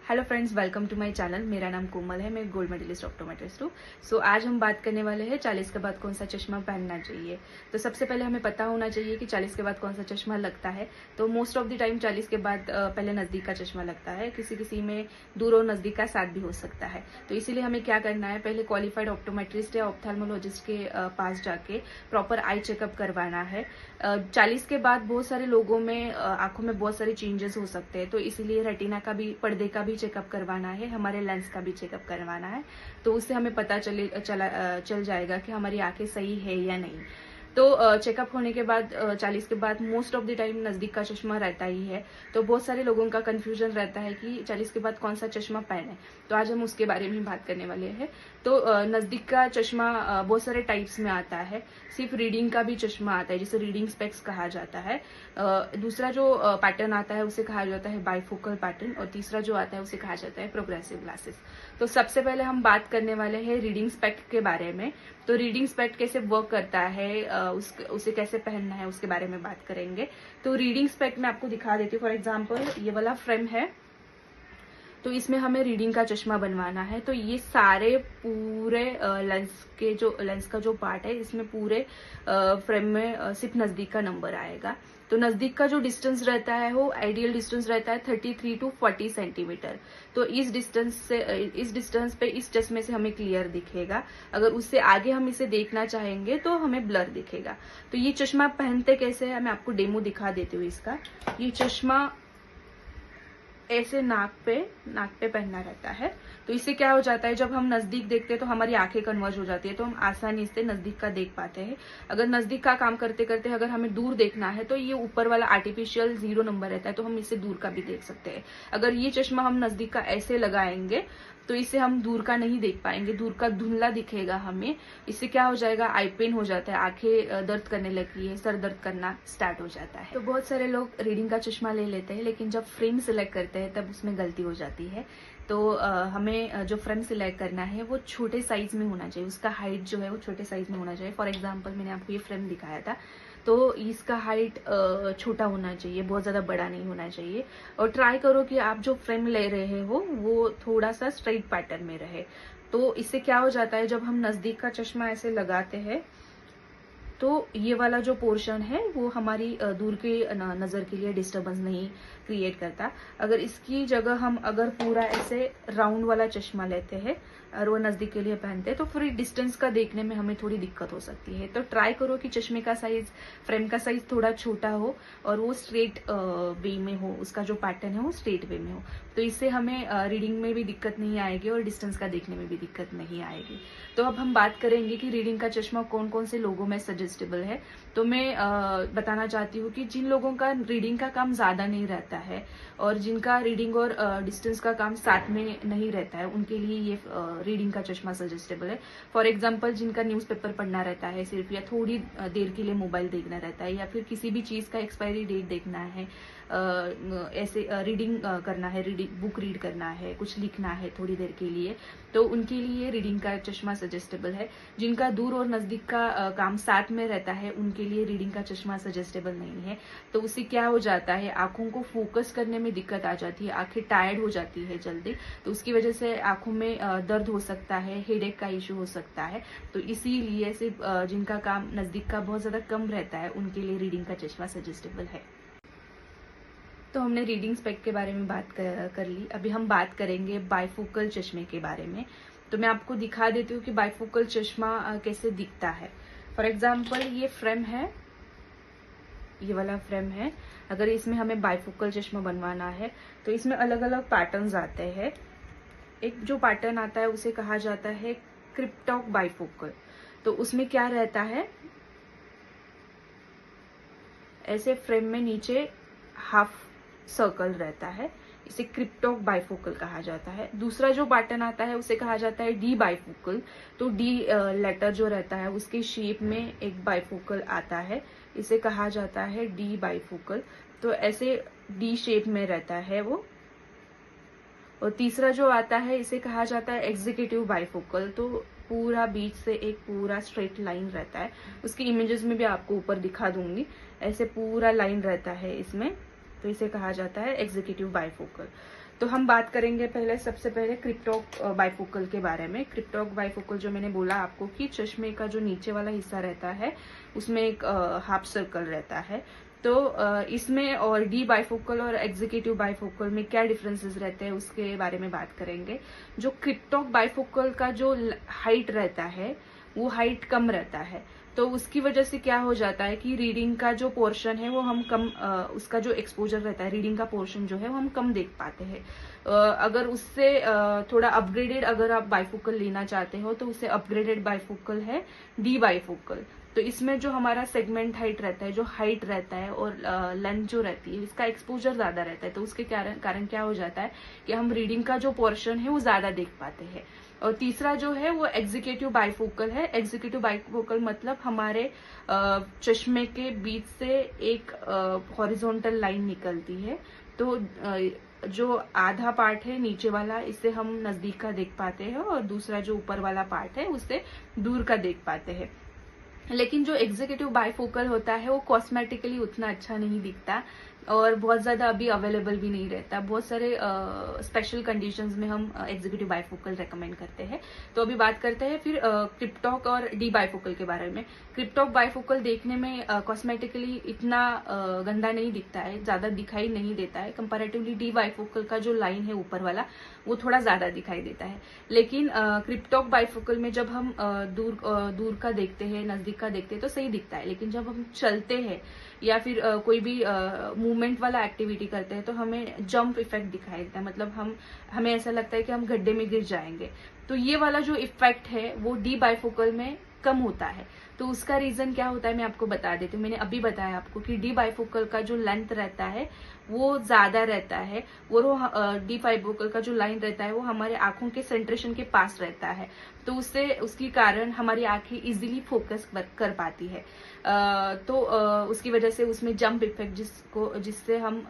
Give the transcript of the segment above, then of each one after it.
Hello friends, welcome to my channel. मेरा नाम कोमल है, मैं गोल्ड मेडलिस्ट ऑप्टोमेट्रिस्ट हूँ। आज हम बात करने वाले हैं 40 के बाद कौन सा चश्मा पहनना चाहिए। तो सबसे पहले हमें पता होना चाहिए कि 40 के बाद कौन सा चश्मा लगता है। तो मोस्ट ऑफ द टाइम 40 के बाद पहले नज़दीक का चश्मा लगता है, किसी किसी में दूर और नज़दीक का साथ भी हो सकता है। तो इसीलिए हमें क्या करना है, पहले क्वालिफाइड ऑप्टोमेट्रिस्ट या ऑप्थेल्मोलॉजिस्ट के पास जाके प्रॉपर आई चेकअप करवाना है। 40 के बाद बहुत सारे लोगों में आंखों में बहुत सारे चेंजेस हो सकते हैं, तो इसीलिए रेटिना का भी, पर्दे का भी चेकअप करवाना है, हमारे लेंस का भी चेकअप करवाना है। तो उससे हमें पता चल जाएगा कि हमारी आंखें सही है या नहीं। तो चेकअप होने के बाद 40 के बाद मोस्ट ऑफ द टाइम नज़दीक का चश्मा रहता ही है। तो बहुत सारे लोगों का कंफ्यूजन रहता है कि 40 के बाद कौन सा चश्मा पहने। तो आज हम उसके बारे में बात करने वाले हैं। तो नज़दीक का चश्मा बहुत सारे टाइप्स में आता है। सिर्फ रीडिंग का भी चश्मा आता है, जिसे रीडिंग स्पेक्स कहा जाता है। दूसरा जो पैटर्न आता है उसे कहा जाता है बाइफोकल पैटर्न, और तीसरा जो आता है उसे कहा जाता है प्रोग्रेसिव ग्लासेस। तो सबसे पहले हम बात करने वाले हैं रीडिंग स्पेक्ट के बारे में। तो रीडिंग स्पेक्ट कैसे वर्क करता है, उसे कैसे पहनना है, उसके बारे में बात करेंगे। तो रीडिंग स्पेक्ट मैं आपको दिखा देती हूँ। फॉर एग्जांपल ये वाला फ्रेम है, तो इसमें हमें रीडिंग का चश्मा बनवाना है। तो ये सारे पूरे लेंस का जो पार्ट है, इसमें पूरे फ्रेम में सिर्फ नजदीक का नंबर आएगा। तो नजदीक का जो डिस्टेंस रहता है वो आइडियल डिस्टेंस रहता है 33 to 40 सेंटीमीटर। तो इस डिस्टेंस पे इस चश्मे से हमें क्लियर दिखेगा। अगर उससे आगे हम इसे देखना चाहेंगे तो हमें ब्लर दिखेगा। तो ये चश्मा पहनते कैसे है, मैं आपको डेमो दिखा देती हूँ इसका। ये चश्मा ऐसे नाक पे पहनना रहता है। तो इससे क्या हो जाता है, जब हम नजदीक देखते हैं तो हमारी आंखें कन्वर्ज हो जाती है, तो हम आसानी से नजदीक का देख पाते हैं। अगर नजदीक का काम करते करते अगर हमें दूर देखना है तो ये ऊपर वाला आर्टिफिशियल 0 नंबर रहता है, तो हम इससे दूर का भी देख सकते हैं। अगर ये चश्मा हम नजदीक का ऐसे लगाएंगे तो इससे हम दूर का नहीं देख पाएंगे, दूर का धुंधला दिखेगा हमें। इससे क्या हो जाएगा, आई पेन हो जाता है, आंखें दर्द करने लगती है, सर दर्द करना स्टार्ट हो जाता है। तो बहुत सारे लोग रीडिंग का चश्मा ले लेते हैं, लेकिन जब फ्रेम सिलेक्ट करते हैं तब उसमें गलती हो जाती है। तो हमें जो फ्रेम सिलेक्ट करना है वो छोटे साइज में होना चाहिए, उसका हाइट जो है वो छोटे साइज में होना चाहिए। फॉर एग्जाम्पल मैंने आपको ये फ्रेम दिखाया था, तो इसका हाइट छोटा होना चाहिए, बहुत ज्यादा बड़ा नहीं होना चाहिए। और ट्राई करो कि आप जो फ्रेम ले रहे हो वो थोड़ा सा स्ट्रेट पैटर्न में रहे। तो इससे क्या हो जाता है, जब हम नजदीक का चश्मा ऐसे लगाते हैं तो ये वाला जो पोर्शन है वो हमारी दूर की नजर के लिए डिस्टरबेंस नहीं क्रिएट करता। अगर इसकी जगह हम अगर पूरा ऐसे राउंड वाला चश्मा लेते हैं और वो नजदीक के लिए पहनते हैं तो फिर डिस्टेंस का देखने में हमें थोड़ी दिक्कत हो सकती है। तो ट्राई करो कि चश्मे का साइज, फ्रेम का साइज थोड़ा छोटा हो और वो स्ट्रेट वे में हो, उसका जो पैटर्न है वो स्ट्रेट वे में हो। तो इससे हमें रीडिंग में भी दिक्कत नहीं आएगी और डिस्टेंस का देखने में भी दिक्कत नहीं आएगी। तो अब हम बात करेंगे कि रीडिंग का चश्मा कौन कौन से लोगों में सजेस्टेबल है। तो मैं बताना चाहती हूँ कि जिन लोगों का रीडिंग का काम ज्यादा नहीं रहता है और जिनका रीडिंग और डिस्टेंस का काम साथ में नहीं रहता है, उनके लिए ये रीडिंग का चश्मा सजेस्टेबल है। फॉर एग्जाम्पल जिनका न्यूज़पेपर पढ़ना रहता है सिर्फ, या थोड़ी देर के लिए मोबाइल देखना रहता है, या फिर किसी भी चीज का एक्सपायरी डेट देखना है, ऐसे रीडिंग करना है, बुक रीड करना है, कुछ लिखना है थोड़ी देर के लिए, तो उनके लिए रीडिंग का चश्मा सजेस्टेबल है। जिनका दूर और नजदीक का काम साथ में रहता है उनके लिए रीडिंग का चश्मा सजेस्टेबल नहीं है। तो उससे क्या हो जाता है, आंखों को फोकस करने में दिक्कत आ जाती है, आंखें टायर्ड हो जाती है जल्दी। तो उसकी वजह से आंखों में दर्द हो सकता है, हेडेक का इश्यू हो सकता है। तो इसीलिए सिर्फ जिनका काम नजदीक का बहुत ज्यादा कम रहता है उनके लिए रीडिंग का चश्मा सजेस्टेबल है। तो हमने रीडिंग स्पेक्ट के बारे में बात कर ली। अभी हम बात करेंगे बाइफोकल चश्मे के बारे में। तो मैं आपको दिखा देती हूँ कि बाइफोकल चश्मा कैसे दिखता है। फॉर एग्जाम्पल ये फ्रेम है, ये वाला फ्रेम है। अगर इसमें हमें बाइफोकल चश्मा बनवाना है तो इसमें अलग अलग पैटर्न्स आते हैं। एक जो पैटर्न आता है उसे कहा जाता है क्रिप्टॉक बाइफोकल। तो उसमें क्या रहता है, ऐसे फ्रेम में नीचे हाफ सर्कल रहता है, इसे क्रिप्टॉक बाइफोकल कहा जाता है। दूसरा जो पैटर्न आता है उसे कहा जाता है डी बाइफोकल। तो डी लेटर जो रहता है उसके शेप में एक बाइफोकल आता है, इसे कहा जाता है डी बाइफोकल। तो ऐसे डी शेप में रहता है वो। और तीसरा जो आता है इसे कहा जाता है एग्जीक्यूटिव बाइफोकल। तो पूरा बीच से एक पूरा स्ट्रेट लाइन रहता है, उसकी इमेजेस में भी आपको ऊपर दिखा दूंगी। ऐसे पूरा लाइन रहता है इसमें, तो इसे कहा जाता है एग्जीक्यूटिव बाइफोकल। तो हम बात करेंगे सबसे पहले क्रिप्टॉक बाइफोकल के बारे में। क्रिप्टॉक बाइफोकल जो मैंने बोला आपको कि चश्मे का जो नीचे वाला हिस्सा रहता है उसमें एक हाफ सर्कल रहता है। तो इसमें और डी बाइफोकल और एग्जीक्यूटिव बाइफोकल में क्या डिफरेंसेस रहते हैं उसके बारे में बात करेंगे। जो क्रिप्टॉक बाइफोकल का जो हाइट रहता है वो हाइट कम रहता है, तो उसकी वजह से क्या हो जाता है कि रीडिंग का जो पोर्शन है वो हम कम उसका जो एक्सपोजर रहता है, रीडिंग का पोर्शन जो है वो हम कम देख पाते हैं। अगर उससे थोड़ा अपग्रेडेड अगर आप बाइफोकल लेना चाहते हो तो उससे अपग्रेडेड बाइफोकल है डी बाइफोकल। तो इसमें जो हमारा सेगमेंट हाइट रहता है, जो हाइट रहता है और लेंथ जो रहती है, इसका एक्सपोजर ज्यादा रहता है। तो उसके कारण क्या हो जाता है कि हम रीडिंग का जो पोर्शन है वो ज्यादा देख पाते हैं। और तीसरा जो है वो एग्जीक्यूटिव बाइफोकल है। एग्जीक्यूटिव बाइफोकल मतलब हमारे चश्मे के बीच से एक हॉरिजॉन्टल लाइन निकलती है। तो जो आधा पार्ट है नीचे वाला, इससे हम नजदीक का देख पाते हैं और दूसरा जो ऊपर वाला पार्ट है उससे दूर का देख पाते हैं। लेकिन जो एग्जीक्यूटिव बाइफोकल होता है वो कॉस्मेटिकली उतना अच्छा नहीं दिखता और बहुत ज्यादा अभी अवेलेबल भी नहीं रहता। बहुत सारे स्पेशल कंडीशंस में हम एग्जीक्यूटिव बाइफोकल रेकमेंड करते हैं। तो अभी बात करते हैं फिर क्रिप्टॉक और डी बाइफोकल के बारे में। क्रिप्टॉक बाइफोकल देखने में कॉस्मेटिकली इतना गंदा नहीं दिखता है, ज्यादा दिखाई नहीं देता है। कंपैरेटिवली डी बाइफोकल का जो लाइन है ऊपर वाला वो थोड़ा ज्यादा दिखाई देता है। लेकिन क्रिप्टॉक बाइफोकल में जब हम दूर का देखते हैं, नजदीक का देखते हैं तो सही दिखता है। लेकिन जब हम चलते हैं या फिर कोई भी मूवमेंट वाला एक्टिविटी करते हैं तो हमें जंप इफेक्ट दिखाई देता है। मतलब हमें ऐसा लगता है कि हम गड्ढे में गिर जाएंगे। तो ये वाला जो इफेक्ट है वो डी बाइफोकल में कम होता है। तो उसका रीजन क्या होता है मैं आपको बता देती हूँ। मैंने अभी बताया आपको कि डी बाइफोकल का जो लेंथ रहता है वो ज्यादा रहता है और डी बाइफोकल का जो लाइन रहता है वो हमारे आंखों के सेंट्रेशन के पास रहता है। तो उसके कारण हमारी आंखें इजीली फोकस कर पाती है। तो उसकी वजह से उसमें जंप इफेक्ट जिससे हम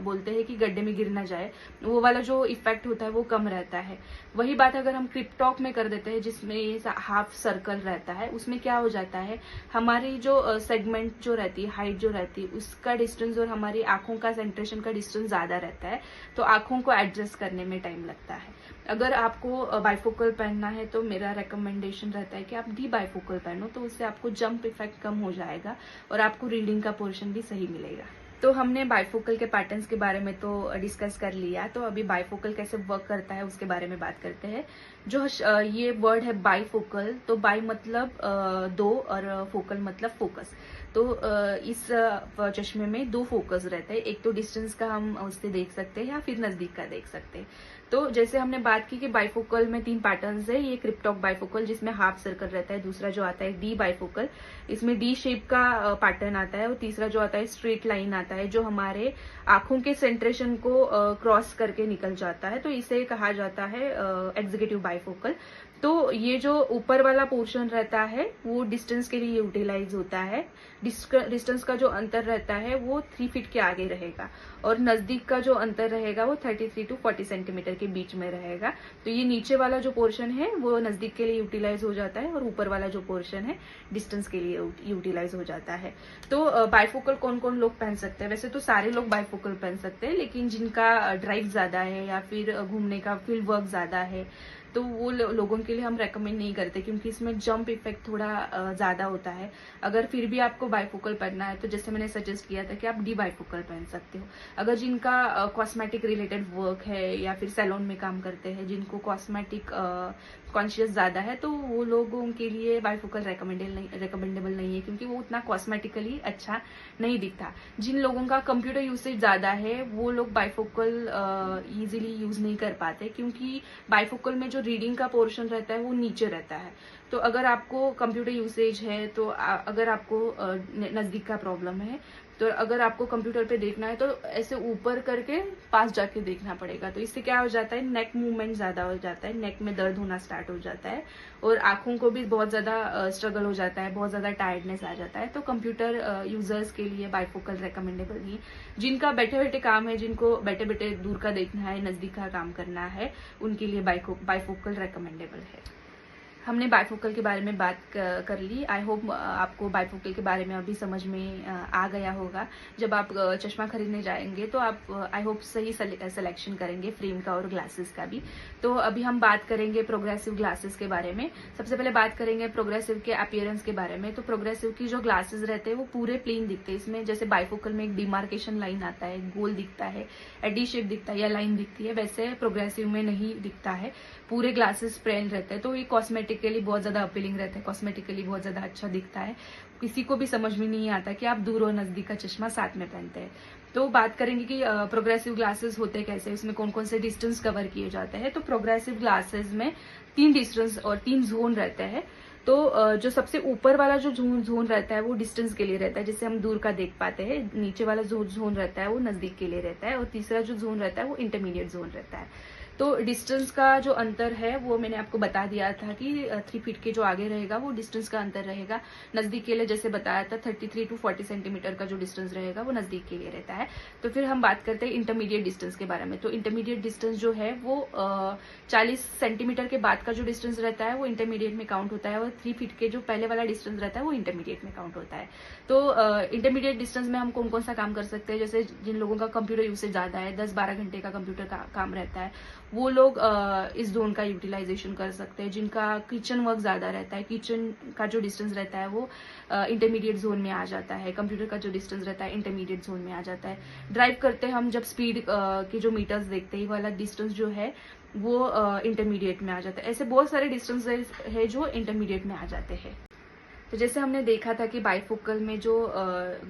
बोलते हैं कि गड्ढे में गिर ना जाए, वो वाला जो इफेक्ट होता है वो कम रहता है। वही बात अगर हम क्रिप्टॉक में कर देते हैं जिसमें हाफ सर्कल रहता है, उसमें क्या हो जाता है हमारी जो सेगमेंट जो रहती है, हाइट जो रहती है उसका डिस्टेंस और हमारी आंखों का सेंट्रेशन का डिस्टेंस ज्यादा रहता है। तो आंखों को एडजस्ट करने में टाइम लगता है। अगर आपको बाइफोकल पहनना है तो मेरा रिकमेंडेशन रहता है कि आप डी बाइफोकल पहनो, तो उससे आपको जंप इफेक्ट कम हो जाएगा और आपको रीडिंग का पोर्शन भी सही मिलेगा। तो हमने बाइफोकल के पैटर्न्स के बारे में तो डिस्कस कर लिया। तो अभी बाइफोकल कैसे वर्क करता है उसके बारे में बात करते हैं। जो ये वर्ड है बाइफोकल, तो बाई मतलब दो और फोकल मतलब फोकस। तो इस चश्मे में दो फोकस रहते हैं। एक तो डिस्टेंस का हम उससे देख सकते हैं या फिर नजदीक का देख सकते हैं। तो जैसे हमने बात की कि बाइफोकल में 3 पैटर्न्स है। ये क्रिप्टॉक बाइफोकल जिसमें हाफ सर्कल रहता है, दूसरा जो आता है डी बाइफोकल, इसमें डी शेप का पैटर्न आता है और तीसरा जो आता है स्ट्रेट लाइन आता है जो हमारे आंखों के सेंट्रेशन को क्रॉस करके निकल जाता है। तो इसे कहा जाता है एग्जीक्यूटिव बाइफोकल। तो ये जो ऊपर वाला पोर्शन रहता है वो डिस्टेंस के लिए यूटिलाइज होता है। डिस्टेंस का जो अंतर रहता है वो 3 फीट के आगे रहेगा और नजदीक का जो अंतर रहेगा वो 33 to 40 सेंटीमीटर के बीच में रहेगा। तो ये नीचे वाला जो पोर्शन है वो नजदीक के लिए यूटिलाइज हो जाता है और ऊपर वाला जो पोर्शन है डिस्टेंस के लिए यूटिलाइज हो जाता है। तो बाइफोकल कौन कौन लोग पहन सकते हैं? वैसे तो सारे लोग बाइफोकल पहन सकते हैं, लेकिन जिनका ड्राइव ज्यादा है या फिर घूमने का फील्ड वर्क ज्यादा है तो वो लोगों के लिए हम रेकमेंड नहीं करते, क्योंकि इसमें जंप इफेक्ट थोड़ा ज्यादा होता है। अगर फिर भी आपको बाइफोकल पहनना है तो जैसे मैंने सजेस्ट किया था कि आप डी बाइफोकल पहन सकते हो। अगर जिनका कॉस्मेटिक रिलेटेड वर्क है या फिर सैलून में काम करते हैं, जिनको कॉस्मेटिक कॉन्शियस ज्यादा है, तो वो लोगों के लिए बाइफोकल रिकमेंडेबल नहीं है, क्योंकि वो उतना कॉस्मेटिकली अच्छा नहीं दिखता। जिन लोगों का कंप्यूटर यूसेज ज्यादा है वो लोग बाइफोकल इजीली यूज नहीं कर पाते, क्योंकि बाइफोकल में जो रीडिंग का पोर्शन रहता है वो नीचे रहता है। तो अगर आपको कंप्यूटर यूसेज है, तो अगर आपको नजदीक का प्रॉब्लम है, तो अगर आपको कंप्यूटर पे देखना है तो ऐसे ऊपर करके पास जाके देखना पड़ेगा। तो इससे क्या हो जाता है, नेक मूवमेंट ज्यादा हो जाता है, नेक में दर्द होना स्टार्ट हो जाता है और आंखों को भी बहुत ज्यादा स्ट्रगल हो जाता है, बहुत ज्यादा टायर्डनेस आ जाता है। तो कंप्यूटर यूजर्स के लिए बाइफोकल रिकमेंडेबल नहीं है। जिनका बैठे बैठे काम है, जिनको बैठे बैठे दूर का देखना है, नजदीक का काम करना है, उनके लिए बाइफोकल रिकमेंडेबल है। हमने बायफोकल के बारे में बात कर ली। आई होप आपको बायफोकल के बारे में अभी समझ में आ गया होगा। जब आप चश्मा खरीदने जाएंगे तो आप आई होप सही सिलेक्शन करेंगे फ्रेम का और ग्लासेस का भी। तो अभी हम बात करेंगे प्रोग्रेसिव ग्लासेस के बारे में। सबसे पहले बात करेंगे प्रोग्रेसिव के अपीयरेंस के बारे में। तो प्रोग्रेसिव की जो ग्लासेस रहते हैं वो पूरे प्लेन दिखते हैं। इसमें जैसे बायफोकल में एक डिमार्केशन लाइन आता है, गोल दिखता है, डी शेप दिखता है या लाइन दिखती है, वैसे प्रोग्रेसिव में नहीं दिखता है। पूरे ग्लासेस प्लेन रहते हैं। तो ये कॉस्मेटिकली बहुत ज्यादा अपीलिंग रहता है, कॉस्मेटिकली बहुत ज्यादा अच्छा दिखता है। किसी को भी समझ में नहीं आता कि आप दूर और नजदीक का चश्मा साथ में पहनते हैं। तो बात करेंगे कि प्रोग्रेसिव ग्लासेस होते कैसे, उसमें कौन कौन से डिस्टेंस कवर किए जाते हैं। तो प्रोग्रेसिव ग्लासेस में 3 डिस्टेंस और 3 जोन रहते हैं। तो जो सबसे ऊपर वाला जो जोन रहता है वो डिस्टेंस के लिए रहता है, जिससे हम दूर का देख पाते हैं। नीचे वाला जो जोन रहता है वो नजदीक के लिए रहता है, और तीसरा जो जोन रहता है वो इंटरमीडिएट जोन रहता है। तो डिस्टेंस का जो अंतर है वो मैंने आपको बता दिया था कि 3 फीट के जो आगे रहेगा वो डिस्टेंस का अंतर रहेगा। नजदीक के लिए जैसे बताया था 33 to 40 सेंटीमीटर का जो डिस्टेंस रहेगा वो नजदीक के लिए रहता है। तो फिर हम बात करते हैं इंटरमीडिएट डिस्टेंस के बारे में। तो इंटरमीडिएट डिस्टेंस जो है वो 40 सेंटीमीटर के बाद का जो डिस्टेंस रहता है वो इंटरमीडिएट में काउंट होता है, और 3 फीट के जो पहले वाला डिस्टेंस रहता है वो इंटरमीडिएट में काउंट होता है। तो इंटरमीडिएट डिस्टेंस में हम कौन कौन सा काम कर सकते हैं, जैसे जिन लोगों का कंप्यूटर यूसेज ज्यादा है, 10-12 घंटे का कंप्यूटर का काम रहता है, वो लोग इस जोन का यूटिलाइजेशन कर सकते हैं। जिनका किचन वर्क ज्यादा रहता है, किचन का जो डिस्टेंस रहता है वो इंटरमीडिएट जोन में आ जाता है। कंप्यूटर का जो डिस्टेंस रहता है इंटरमीडिएट जोन में आ जाता है। ड्राइव करते हम जब स्पीड के जो मीटर्स देखते हैं, वाला डिस्टेंस जो है वो इंटरमीडिएट में आ जाता है। ऐसे बहुत सारे डिस्टेंस है जो इंटरमीडिएट में आ जाते हैं। तो जैसे हमने देखा था कि बाइफोकल में जो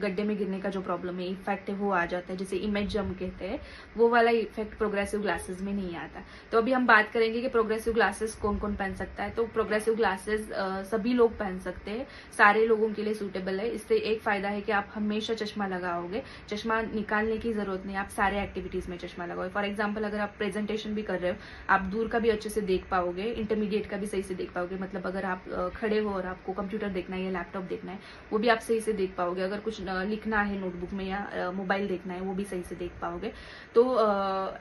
गड्ढे में गिरने का जो प्रॉब्लम है, इफेक्ट है, वो आ जाता है, जिसे इमेज जम कहते हैं, वो वाला इफेक्ट प्रोग्रेसिव ग्लासेस में नहीं आता। तो अभी हम बात करेंगे कि प्रोग्रेसिव ग्लासेस कौन कौन पहन सकता है। तो प्रोग्रेसिव ग्लासेस सभी लोग पहन सकते हैं, सारे लोगों के लिए सूटेबल है। इससे एक फायदा है कि आप हमेशा चश्मा लगाओगे, चश्मा निकालने की जरूरत नहीं, आप सारे एक्टिविटीज में चश्मा लगाओगे। फॉर एग्जाम्पल अगर आप प्रेजेंटेशन भी कर रहे हो, आप दूर का भी अच्छे से देख पाओगे, इंटरमीडिएट का भी सही से देख पाओगे। मतलब अगर आप खड़े हो और आपको कंप्यूटर देखना है या लैपटॉप देखना है, वो भी आप सही से देख पाओगे। अगर कुछ लिखना है नोटबुक में या मोबाइल देखना है, वो भी सही से देख पाओगे। तो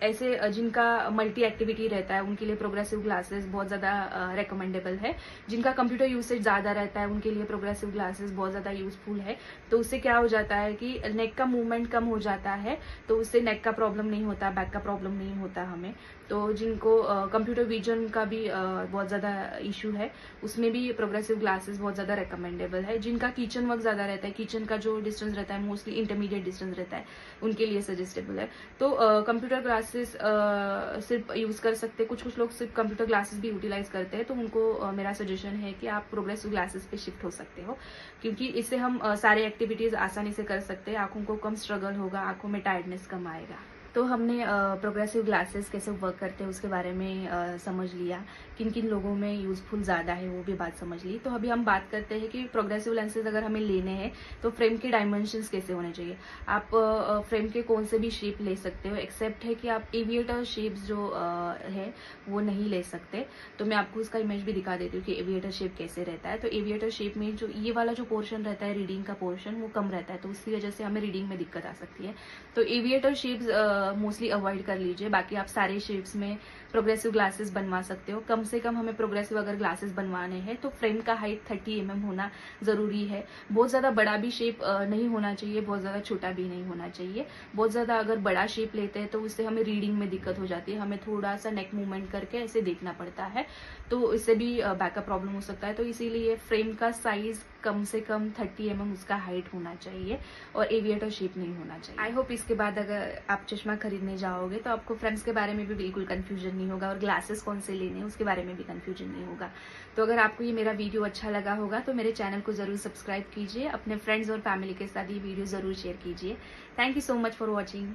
ऐसे जिनका मल्टी एक्टिविटी रहता है उनके लिए प्रोग्रेसिव ग्लासेस बहुत ज्यादा रेकमेंडेबल है। जिनका कंप्यूटर यूसेज ज्यादा रहता है उनके लिए प्रोग्रेसिव ग्लासेस बहुत ज्यादा यूजफुल है। तो उससे क्या हो जाता है कि नेक का मूवमेंट कम हो जाता है, तो उससे नेक का प्रॉब्लम नहीं होता, बैक का प्रॉब्लम नहीं होता हमें। तो जिनको कंप्यूटर विजन का भी बहुत ज्यादा इशू है, उसमें भी प्रोग्रेसिव ग्लासेस बहुत ज्यादा रेकमेंडेबल है। जिनका किचन वर्क ज्यादा रहता है, किचन का जो डिस्टेंस रहता है मोस्टली इंटरमीडिएट डिस्टेंस रहता है, उनके लिए सजेस्टेबल है। तो कंप्यूटर ग्लासेस सिर्फ यूज कर सकते हैं, कुछ लोग सिर्फ कंप्यूटर ग्लासेस भी यूटिलाइज करते हैं। तो उनको मेरा सजेशन है कि आप प्रोग्रेसिव ग्लासेस पे शिफ्ट हो सकते हो, क्योंकि इससे हम सारे एक्टिविटीज आसानी से कर सकते हैं। आंखों को कम स्ट्रगल होगा, आंखों में टायर्डनेस कम आएगा। तो हमने प्रोग्रेसिव ग्लासेस कैसे वर्क करते हैं उसके बारे में समझ लिया, किन किन लोगों में यूजफुल ज़्यादा है वो भी बात समझ ली। तो अभी हम बात करते हैं कि प्रोग्रेसिव लेंसेज अगर हमें लेने हैं तो फ्रेम के डायमेंशंस कैसे होने चाहिए। आप फ्रेम के कौन से भी शेप ले सकते हो, एक्सेप्ट है कि आप एविएटर शेप्स जो है वो नहीं ले सकते। तो मैं आपको इसका इमेज भी दिखा देती हूँ कि एविएटर शेप कैसे रहता है। तो एविएटर शेप में जो ये वाला जो पोर्शन रहता है, रीडिंग का पोर्शन, वो कम रहता है, तो उसकी वजह से हमें रीडिंग में दिक्कत आ सकती है। तो एविएटर शेप्स मोस्टली अवॉइड कर लीजिए। बाकी आप सारे शेप्स में प्रोग्रेसिव ग्लासेस बनवा सकते हो। कम से कम हमें प्रोग्रेसिव अगर ग्लासेस बनवाने हैं तो फ्रेम का हाइट 30 mm होना जरूरी है। बहुत ज्यादा बड़ा भी शेप नहीं होना चाहिए, बहुत ज्यादा छोटा भी नहीं होना चाहिए। बहुत ज्यादा अगर बड़ा शेप लेते हैं तो उससे हमें रीडिंग में दिक्कत हो जाती है, हमें थोड़ा सा नेक मूवमेंट करके ऐसे देखना पड़ता है, तो इससे भी बैकअप प्रॉब्लम हो सकता है। तो इसीलिए फ्रेम का साइज कम से कम 30 mm उसका हाइट होना चाहिए, और एविएटर शेप नहीं होना चाहिए। आई होप इसके बाद अगर आप चश्मा खरीदने जाओगे तो आपको फ्रेम्स के बारे में भी बिल्कुल कंफ्यूजन नहीं होगा, और ग्लासेस कौन से लेने उसके बारे में भी कंफ्यूजन नहीं होगा। तो अगर आपको ये मेरा वीडियो अच्छा लगा होगा तो मेरे चैनल को जरूर सब्सक्राइब कीजिए, अपने फ्रेंड्स और फैमिली के साथ ये वीडियो जरूर शेयर कीजिए। Thank you so much for watching.